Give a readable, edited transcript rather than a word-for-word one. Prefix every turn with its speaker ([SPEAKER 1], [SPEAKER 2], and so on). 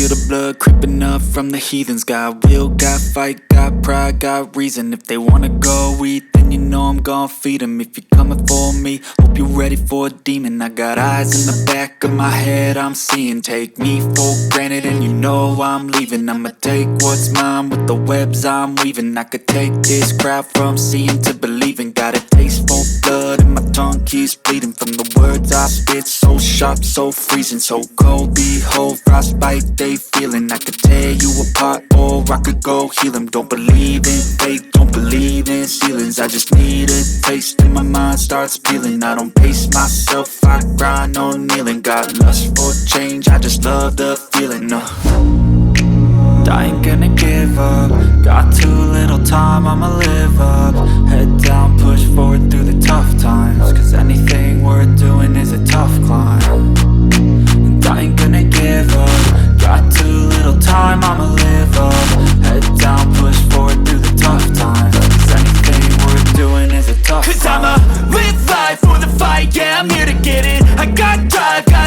[SPEAKER 1] feel the blood creeping up from the heathens. Got will, got fight, got pride, got reason. If they wanna go eat, then you know I'm gon' feed them. If you're coming for me, hope you're ready for a demon. I got eyes in the back of my head, I'm seeing. Take me for granted and you know I'm leaving. I'ma take what's mine with the webs I'm weaving. I could take this crowd from seeing to believing. Got a taste for blood and my tongue keeps bleeding from the words I spit. So sharp, so freezing, so cold. Behold, frostbite they feeling. I could tear you apart or I could go heal them. Don't believe in fate, don't believe in ceilings. I just need a taste and my mind starts peeling. I don't pace myself, I grind on kneeling. Got lust for change, I just love the feeling. I ain't gonna give up. Got too little time, I'ma live up. Head down, push forward through the tough times. Cause anything worth doing is a tough climb. And I ain't gonna give up. Got too little time, I'ma live up. Head down, push forward through the tough times. Cause anything worth doing is a tough climb. Cause I'ma live life for the fight, yeah, I'm here